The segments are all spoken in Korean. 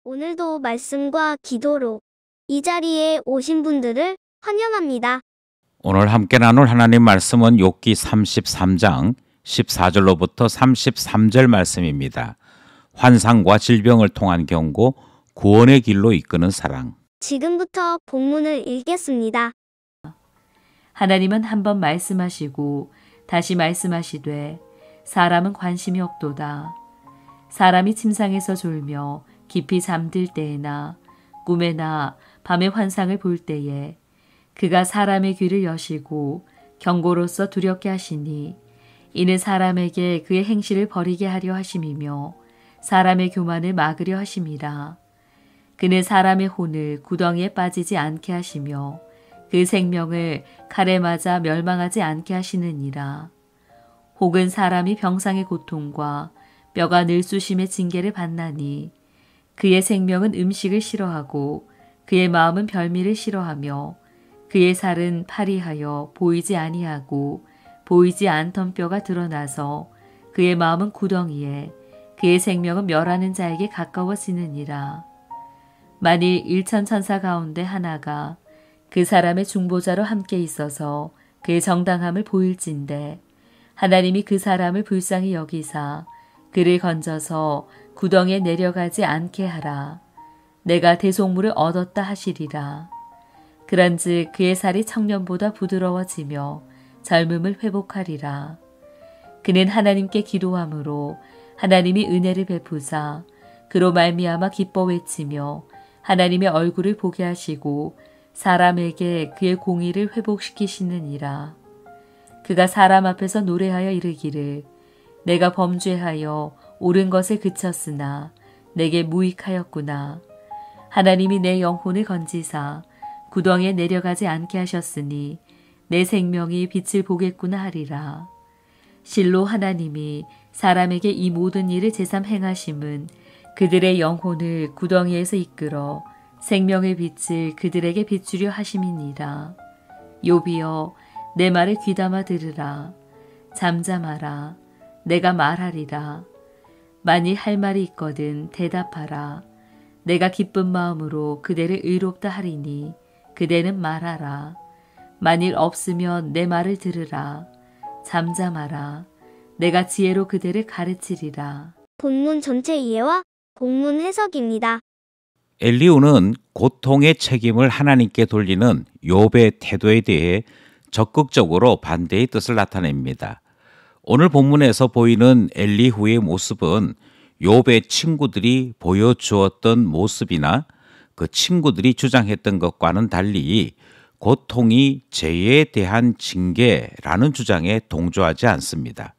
오늘도 말씀과 기도로 이 자리에 오신 분들을 환영합니다. 오늘 함께 나눌 하나님 말씀은 욥기 33장 14절로부터 33절 말씀입니다. 환상과 질병을 통한 경고, 구원의 길로 이끄는 사랑. 지금부터 본문을 읽겠습니다. 하나님은 한 번 말씀하시고 다시 말씀하시되 사람은 관심이 없도다. 사람이 침상에서 졸며 깊이 잠들 때에나 꿈에나 밤의 환상을 볼 때에 그가 사람의 귀를 여시고 경고로서 두렵게 하시니 이는 사람에게 그의 행실을 버리게 하려 하심이며 사람의 교만을 막으려 하심이라. 그는 사람의 혼을 구덩이에 빠지지 않게 하시며 그 생명을 칼에 맞아 멸망하지 않게 하시느니라. 혹은 사람이 병상의 고통과 뼈가 늘쑤심의 징계를 받나니 그의 생명은 음식을 싫어하고 그의 마음은 별미를 싫어하며 그의 살은 파리하여 보이지 아니하고 보이지 않던 뼈가 드러나서 그의 마음은 구덩이에 그의 생명은 멸하는 자에게 가까워지느니라. 만일 일천 천사 가운데 하나가 그 사람의 중보자로 함께 있어서 그의 정당함을 보일진대 하나님이 그 사람을 불쌍히 여기사 그를 건져서 구덩이에 내려가지 않게 하라. 내가 대속물을 얻었다 하시리라. 그런즉 그의 살이 청년보다 부드러워지며 젊음을 회복하리라. 그는 하나님께 기도함으로 하나님이 은혜를 베푸사 그로 말미암아 기뻐 외치며 하나님의 얼굴을 보게 하시고 사람에게 그의 공의를 회복시키시느니라. 그가 사람 앞에서 노래하여 이르기를 내가 범죄하여 옳은 것을 그쳤으나 내게 무익하였구나. 하나님이 내 영혼을 건지사 구덩이에 내려가지 않게 하셨으니 내 생명이 빛을 보겠구나 하리라. 실로 하나님이 사람에게 이 모든 일을 제삼 행하심은 그들의 영혼을 구덩이에서 이끌어 생명의 빛을 그들에게 비추려 하심이니라. 욥이여 내 말을 귀담아 들으라. 잠잠하라. 내가 말하리라. 만일 할 말이 있거든 대답하라. 내가 기쁜 마음으로 그대를 의롭다 하리니 그대는 말하라. 만일 없으면 내 말을 들으라. 잠잠하라. 내가 지혜로 그대를 가르치리라. 본문 전체 이해와 본문 해석입니다. 엘리후는 고통의 책임을 하나님께 돌리는 욥의 태도에 대해 적극적으로 반대의 뜻을 나타냅니다. 오늘 본문에서 보이는 엘리후의 모습은 욥의 친구들이 보여주었던 모습이나 그 친구들이 주장했던 것과는 달리 고통이 죄에 대한 징계라는 주장에 동조하지 않습니다.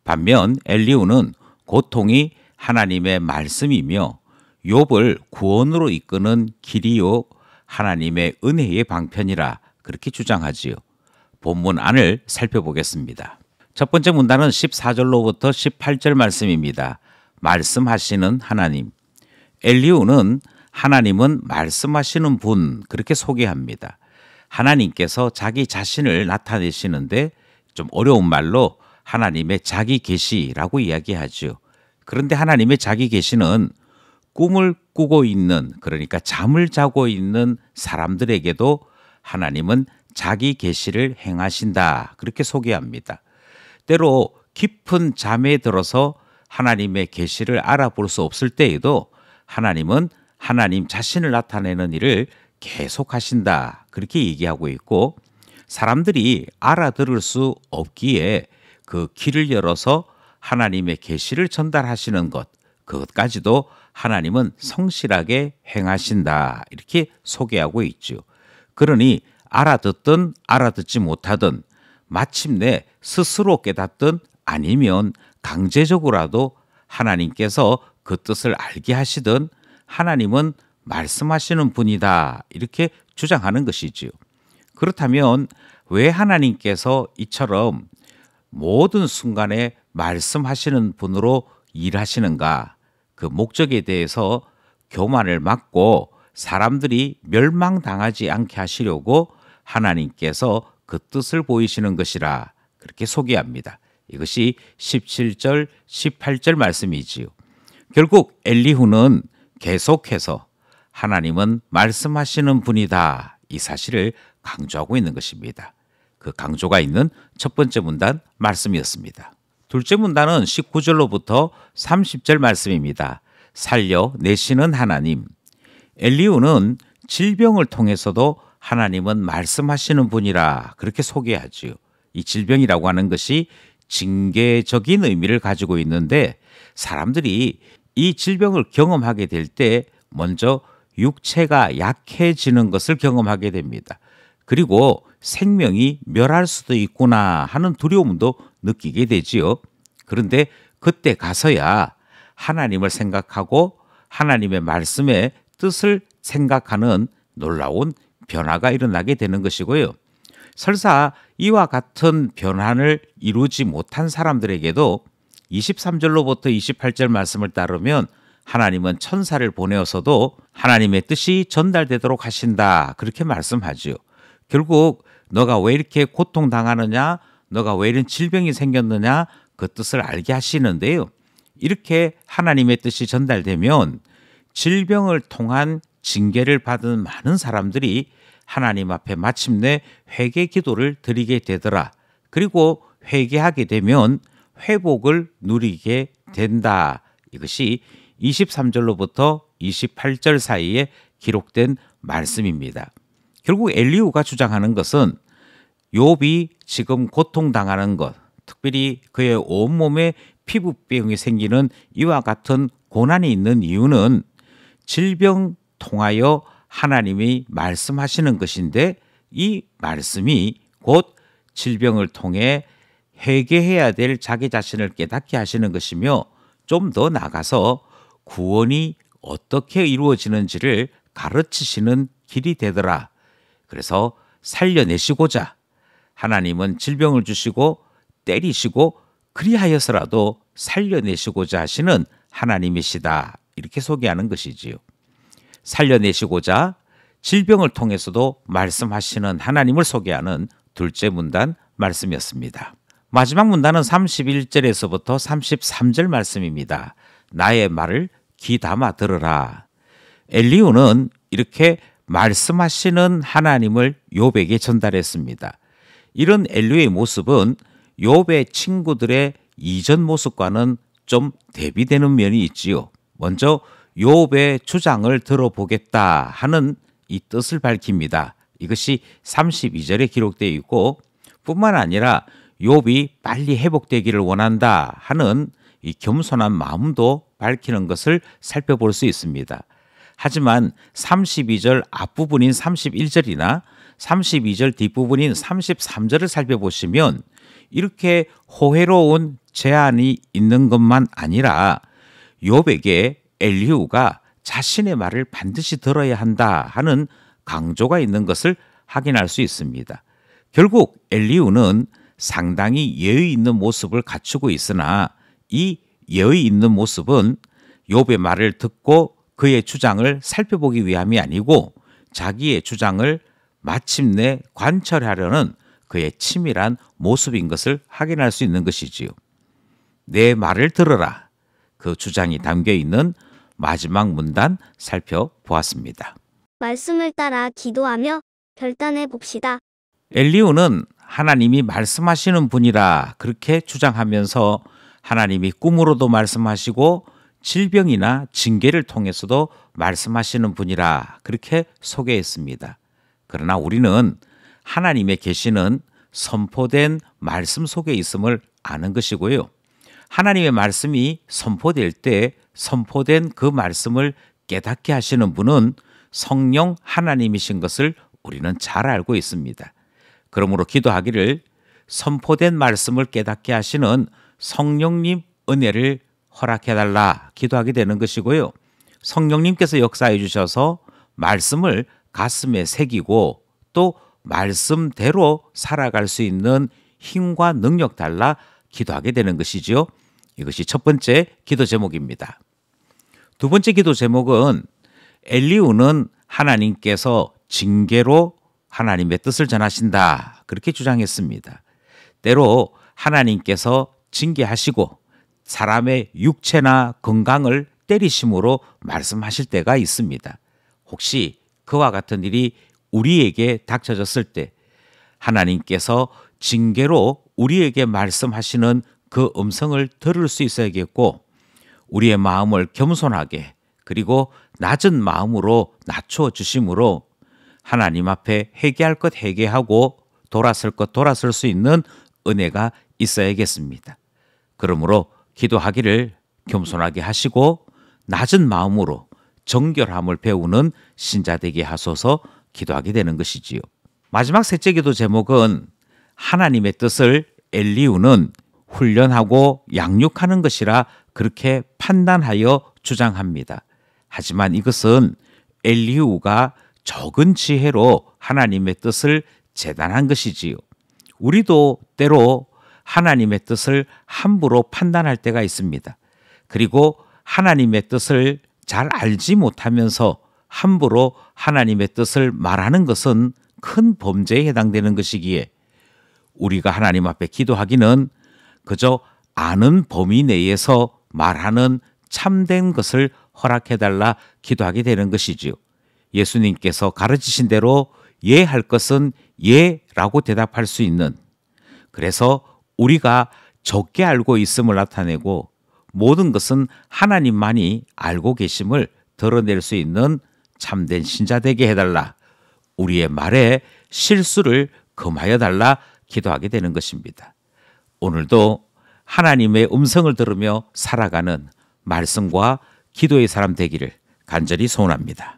반면 엘리후는 고통이 하나님의 말씀이며 욥을 구원으로 이끄는 길이요 하나님의 은혜의 방편이라 그렇게 주장하지요. 본문 안을 살펴보겠습니다. 첫 번째 문단은 14절로부터 18절 말씀입니다. 말씀하시는 하나님. 엘리후는 하나님은 말씀하시는 분 그렇게 소개합니다. 하나님께서 자기 자신을 나타내시는데 좀 어려운 말로 하나님의 자기 계시라고 이야기하죠. 그런데 하나님의 자기 계시는 꿈을 꾸고 있는, 그러니까 잠을 자고 있는 사람들에게도 하나님은 자기 계시를 행하신다 그렇게 소개합니다. 때로 깊은 잠에 들어서 하나님의 계시를 알아볼 수 없을 때에도 하나님은 하나님 자신을 나타내는 일을 계속하신다 그렇게 얘기하고 있고, 사람들이 알아들을 수 없기에 그 길을 열어서 하나님의 계시를 전달하시는 것, 그것까지도 하나님은 성실하게 행하신다 이렇게 소개하고 있죠. 그러니 알아듣든 알아듣지 못하든 마침내 스스로 깨닫든 아니면 강제적으로라도 하나님께서 그 뜻을 알게 하시든 하나님은 말씀하시는 분이다 이렇게 주장하는 것이지요. 그렇다면 왜 하나님께서 이처럼 모든 순간에 말씀하시는 분으로 일하시는가? 그 목적에 대해서 교만을 막고 사람들이 멸망당하지 않게 하시려고 하나님께서 그 뜻을 보이시는 것이라 그렇게 소개합니다. 이것이 17절, 18절 말씀이지요. 결국 엘리후는 계속해서 하나님은 말씀하시는 분이다. 이 사실을 강조하고 있는 것입니다. 그 강조가 있는 첫 번째 문단 말씀이었습니다. 둘째 문단은 19절로부터 30절 말씀입니다. 살려내시는 하나님. 엘리후는 질병을 통해서도 하나님은 말씀하시는 분이라 그렇게 소개하지요. 이 질병이라고 하는 것이 징계적인 의미를 가지고 있는데 사람들이 이 질병을 경험하게 될 때 먼저 육체가 약해지는 것을 경험하게 됩니다. 그리고 생명이 멸할 수도 있구나 하는 두려움도 느끼게 되지요. 그런데 그때 가서야 하나님을 생각하고 하나님의 말씀의 뜻을 생각하는 놀라운 변화가 일어나게 되는 것이고요. 설사 이와 같은 변화를 이루지 못한 사람들에게도 23절로부터 28절 말씀을 따르면 하나님은 천사를 보내어서도 하나님의 뜻이 전달되도록 하신다. 그렇게 말씀하지요. 결국 너가 왜 이렇게 고통당하느냐, 너가 왜 이런 질병이 생겼느냐 그 뜻을 알게 하시는데요. 이렇게 하나님의 뜻이 전달되면 질병을 통한 징계를 받은 많은 사람들이 하나님 앞에 마침내 회개 기도를 드리게 되더라. 그리고 회개하게 되면 회복을 누리게 된다. 이것이 23절로부터 28절 사이에 기록된 말씀입니다. 결국 엘리후가 주장하는 것은 욥이 지금 고통당하는 것, 특별히 그의 온몸에 피부병이 생기는 이와 같은 고난이 있는 이유는 질병 통하여 하나님이 말씀하시는 것인데 이 말씀이 곧 질병을 통해 회개해야 될 자기 자신을 깨닫게 하시는 것이며 좀 더 나아가서 구원이 어떻게 이루어지는지를 가르치시는 길이 되더라. 그래서 살려내시고자 하나님은 질병을 주시고 때리시고 그리하여서라도 살려내시고자 하시는 하나님이시다. 이렇게 소개하는 것이지요. 살려내시고자 질병을 통해서도 말씀하시는 하나님을 소개하는 둘째 문단 말씀이었습니다. 마지막 문단은 31절에서부터 33절 말씀입니다. 나의 말을 귀담아 들으라. 엘리후는 이렇게 말씀하시는 하나님을 욥에게 전달했습니다. 이런 엘리후의 모습은 욥의 친구들의 이전 모습과는 좀 대비되는 면이 있지요. 먼저 욥의 주장을 들어보겠다 하는 이 뜻을 밝힙니다. 이것이 32절에 기록되어 있고 뿐만 아니라 욥이 빨리 회복되기를 원한다 하는 이 겸손한 마음도 밝히는 것을 살펴볼 수 있습니다. 하지만 32절 앞부분인 31절이나 32절 뒷부분인 33절을 살펴보시면 이렇게 호혜로운 제안이 있는 것만 아니라 욥에게 엘리후가 자신의 말을 반드시 들어야 한다 하는 강조가 있는 것을 확인할 수 있습니다. 결국 엘리후는 상당히 예의 있는 모습을 갖추고 있으나 이 예의 있는 모습은 욥의 말을 듣고 그의 주장을 살펴보기 위함이 아니고 자기의 주장을 마침내 관철하려는 그의 치밀한 모습인 것을 확인할 수 있는 것이지요. 내 말을 들으라. 그 주장이 담겨 있는 마지막 문단 살펴보았습니다. 말씀을 따라 기도하며 결단해 봅시다. 엘리후는 하나님이 말씀하시는 분이라 그렇게 주장하면서 하나님이 꿈으로도 말씀하시고 질병이나 징계를 통해서도 말씀하시는 분이라 그렇게 소개했습니다. 그러나 우리는 하나님의 계시는 선포된 말씀 속에 있음을 아는 것이고요. 하나님의 말씀이 선포될 때 선포된 그 말씀을 깨닫게 하시는 분은 성령 하나님이신 것을 우리는 잘 알고 있습니다. 그러므로 기도하기를 선포된 말씀을 깨닫게 하시는 성령님 은혜를 허락해달라 기도하게 되는 것이고요. 성령님께서 역사해 주셔서 말씀을 가슴에 새기고 또 말씀대로 살아갈 수 있는 힘과 능력 달라 기도하게 되는 것이지요. 이것이 첫 번째 기도 제목입니다. 두 번째 기도 제목은 엘리후는 하나님께서 징계로 하나님의 뜻을 전하신다 그렇게 주장했습니다. 때로 하나님께서 징계하시고 사람의 육체나 건강을 때리심으로 말씀하실 때가 있습니다. 혹시 그와 같은 일이 우리에게 닥쳐졌을 때 하나님께서 징계로 우리에게 말씀하시는 그 음성을 들을 수 있어야겠고, 우리의 마음을 겸손하게 그리고 낮은 마음으로 낮추어 주심으로 하나님 앞에 회개할 것 회개하고 돌아설 것 돌아설 수 있는 은혜가 있어야겠습니다. 그러므로 기도하기를 겸손하게 하시고 낮은 마음으로 정결함을 배우는 신자 되게 하소서 기도하게 되는 것이지요. 마지막 셋째 기도 제목은 하나님의 뜻을 엘리후는 훈련하고 양육하는 것이라 그렇게 판단하여 주장합니다. 하지만 이것은 엘리후가 적은 지혜로 하나님의 뜻을 재단한 것이지요. 우리도 때로 하나님의 뜻을 함부로 판단할 때가 있습니다. 그리고 하나님의 뜻을 잘 알지 못하면서 함부로 하나님의 뜻을 말하는 것은 큰 범죄에 해당되는 것이기에 우리가 하나님 앞에 기도하기는 그저 아는 범위 내에서 말하는 참된 것을 허락해달라 기도하게 되는 것이지요. 예수님께서 가르치신 대로 예 할 것은 예라고 대답할 수 있는, 그래서 우리가 적게 알고 있음을 나타내고 모든 것은 하나님만이 알고 계심을 드러낼 수 있는 참된 신자 되게 해달라, 우리의 말에 실수를 금하여 달라 기도하게 되는 것입니다. 오늘도 하나님의 음성을 들으며 살아가는 말씀과 기도의 사람 되기를 간절히 소원합니다.